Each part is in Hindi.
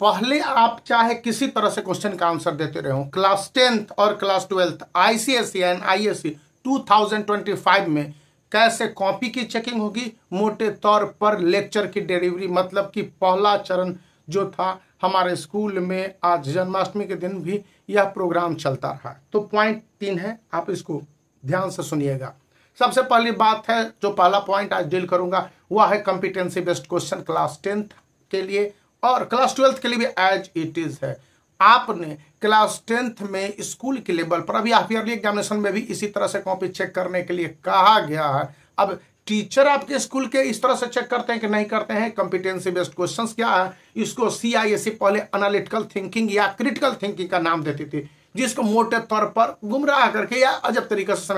पहले आप चाहे किसी तरह से क्वेश्चन का आंसर देते रहे हो, क्लास 10th और class 12th ICSE and ISE 2025 में कैसे कॉपी की चेकिंग होगी, मोटे तौर पर लेक्चर की डिलीवरी, मतलब कि पहला चरण जो था हमारे स्कूल में आज जन्माष्टमी के दिन भी यह प्रोग्राम चलता रहा। तो पॉइंट 3 है, आप इसको ध्यान से सुनिएगा। सबसे पहली बात है, जो पहला पॉइंट आज डील करूंगा वह है competency based question class 10th के लिए और क्लास 12th के लिए भी एज इट इज है। आपने क्लास 10th में स्कूल के लेवल पर अभी हाफ ईयरली एग्जामिनेशन में भी इसी तरह से कॉपी चेक करने के लिए कहा गया है। अब टीचर आपके स्कूल के इस तरह से चेक करते हैं कि नहीं करते हैं। कॉम्पिटेंसी बेस्ड क्वेश्चंस क्या है, इसको CISE पहले एनालिटिकल थिंकिंग या क्रिटिकल थिंकिंग का नाम देती थी, जिसको मोटे तौर पर गुमराह करके या अजब तरीके से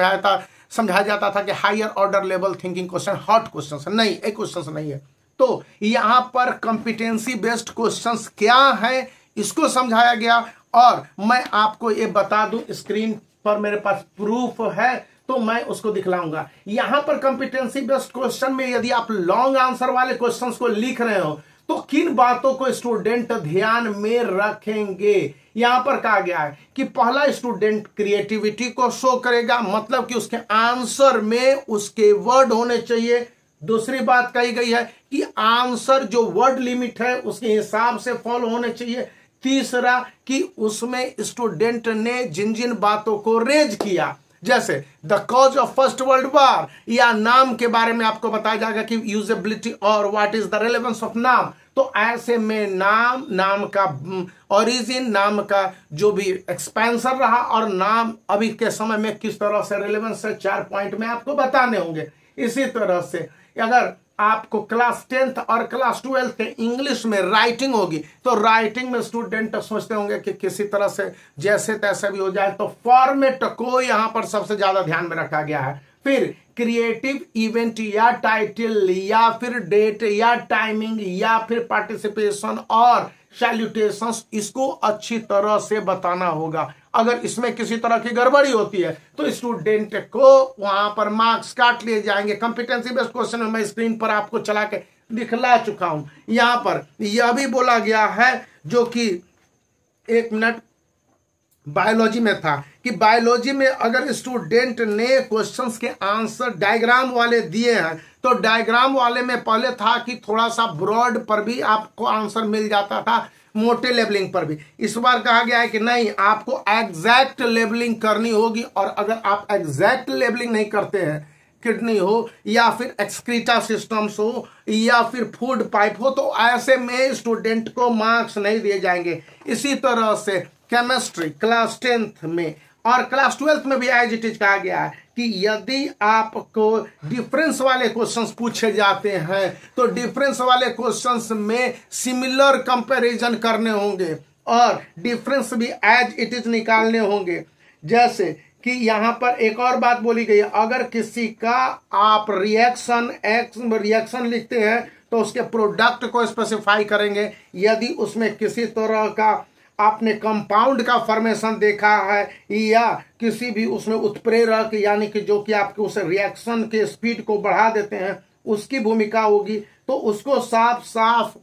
समझाया जाता था कि higher order level thinking question, HOT question नहीं, एक क्वेश्चन नहीं है। तो यहाँ पर कॉम्पिटेंसी बेस्ड क्वेश्चंस क्या है इसको समझाया गया। और मैं आपको ये बता दूं, स्क्रीन पर मेरे पास प्रूफ है तो मैं उसको दिखलाऊंगा। यहां पर कॉम्पिटेंसी बेस्ड क्वेश्चन में यदि आप लॉन्ग आंसर वाले क्वेश्चंस को लिख रहे हो तो किन बातों को स्टूडेंट ध्यान में रखेंगे। यहां पर कहा गया है कि पहला स्टूडेंट क्रिएटिविटी को शो करेगा, मतलब कि उसके आंसर में उसके वर्ड होने चाहिए। दूसरी बात कही गई है कि आंसर जो वर्ड लिमिट है उसके हिसाब से फॉलो होने चाहिए। तीसरा कि उसमें स्टूडेंट ने जिन जिन बातों को रेज किया, जैसे the cause of first world war या नाम के बारे में आपको बताया जाएगा कि यूजेबिलिटी और what is the relevance of नाम। तो ऐसे में नाम का ओरिजिन, नाम का जो भी एक्सपेंशन रहा और नाम अभी के समय में किस तरह से रेलेवेंस है, 4 पॉइंट में आपको बताने होंगे। इसी तरह से अगर आपको क्लास 10th और क्लास 12th के इंग्लिश में राइटिंग होगी तो राइटिंग में स्टूडेंट सोचते होंगे कि किसी तरह से जैसे तैसे भी हो जाए, तो फॉर्मेट को यहां पर सबसे ज्यादा ध्यान में रखा गया है। फिर क्रिएटिव इवेंट या टाइटल या फिर डेट या टाइमिंग या फिर पार्टिसिपेशन और सैल्यूटेशंस, इसको अच्छी तरह से बताना होगा। अगर इसमें किसी तरह की गड़बड़ी होती है तो स्टूडेंट को वहां पर मार्क्स काट लिए जाएंगे। कॉम्पिटेंसी बेस्ड क्वेश्चन में मैं स्क्रीन पर आपको चला के दिखला चुका हूं। यहां पर यह भी बोला गया है, जो कि 1 मिनट बायोलॉजी में था, कि बायोलॉजी में अगर स्टूडेंट ने क्वेश्चंस के आंसर डायग्राम वाले दिए हैं तो डायग्राम वाले में पहले था कि थोड़ा सा ब्रॉड पर भी आपको आंसर मिल जाता था, मोटे लेबलिंग पर भी। इस बार कहा गया है कि नहीं, आपको एग्जैक्ट लेबलिंग करनी होगी। और अगर आप एग्जैक्ट लेबलिंग नहीं करते हैं, किडनी हो या फिर एक्सक्रीटा सिस्टम्स हो या फिर फूड पाइप हो, तो ऐसे में स्टूडेंट को मार्क्स नहीं दिए जाएंगे। इसी तरह से केमिस्ट्री क्लास 10th में और क्लास 12th में भी एज इट इज कहा गया है कि यदि आपको डिफरेंस वाले क्वेश्चंस पूछे जाते हैं तो डिफरेंस वाले क्वेश्चंस में सिमिलर कंपैरिजन करने होंगे और डिफरेंस भी एज इट इज निकालने होंगे। जैसे कि यहां पर एक और बात बोली गई है, अगर किसी का आप रिएक्शन लिखते हैं तो उसके प्रोडक्ट को स्पेसिफाई करेंगे। यदि उसमें किसी तरह का आपने कंपाउंड का फॉर्मेशन देखा है या किसी भी उसमें उत्प्रेरक यानी कि जो कि आपके उस रिएक्शन के स्पीड को बढ़ा देते हैं उसकी भूमिका होगी, तो उसको साफ साफ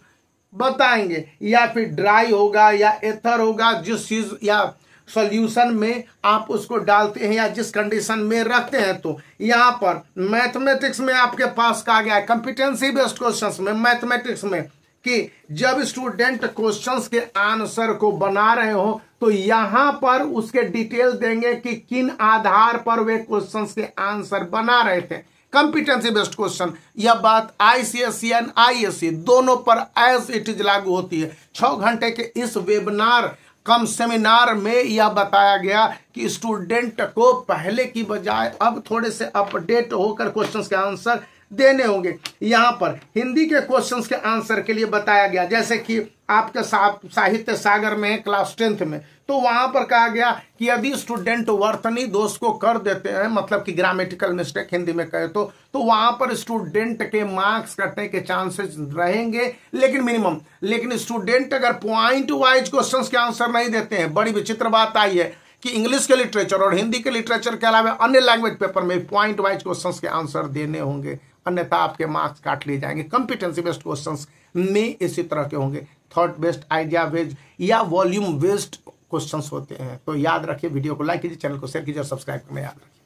बताएंगे। या फिर ड्राई होगा या एथर होगा, जिस चीज या सॉल्यूशन में आप उसको डालते हैं या जिस कंडीशन में रखते हैं। तो यहाँ पर मैथमेटिक्स में आपके पास कहा गया है, कॉम्पिटेंसी बेस्ड क्वेश्चंस में मैथमेटिक्स में, कि जब स्टूडेंट क्वेश्चंस के आंसर को बना रहे हो तो यहां पर उसके डिटेल देंगे कि किन आधार पर वे क्वेश्चंस के आंसर बना रहे थे। कॉम्पिटेंसी बेस्ड क्वेश्चन, यह बात ICSE एंड ISE दोनों पर एज इट इज लागू होती है। 6 घंटे के इस वेबिनार कम सेमिनार में यह बताया गया कि स्टूडेंट को पहले की बजाय अब थोड़े से अपडेट होकर क्वेश्चंस के आंसर देने होंगे। यहां पर हिंदी के क्वेश्चंस के आंसर के लिए बताया गया, जैसे कि आपके साहित्य सागर में क्लास 10th में, तो वहां पर कहा गया कि यदि स्टूडेंट वर्तनी दोष को कर देते हैं, मतलब कि ग्रामेटिकल मिस्टेक हिंदी में कहे तो वहां पर स्टूडेंट के मार्क्स कटने के चांसेस रहेंगे, लेकिन मिनिमम। लेकिन स्टूडेंट अगर पॉइंट वाइज क्वेश्चंस के आंसर नहीं देते हैं, बड़ी विचित्र बात आई है कि इंग्लिश के लिटरेचर और हिंदी के लिटरेचर के अलावा अन्य लैंग्वेज पेपर में पॉइंट वाइज क्वेश्चंस के आंसर देने होंगे, अन्यथा आपके मार्क्स काट लिए जाएंगे। कॉम्पिटेंसी बेस्ड क्वेश्चंस में इसी तरह के होंगे। थॉट बेस्ड, आइडिया बेस्ड या वॉल्यूम बेस्ड क्वेश्चंस होते हैं। तो याद रखिए, वीडियो को लाइक कीजिए, चैनल को शेयर कीजिए और सब्सक्राइब करना याद रखिए।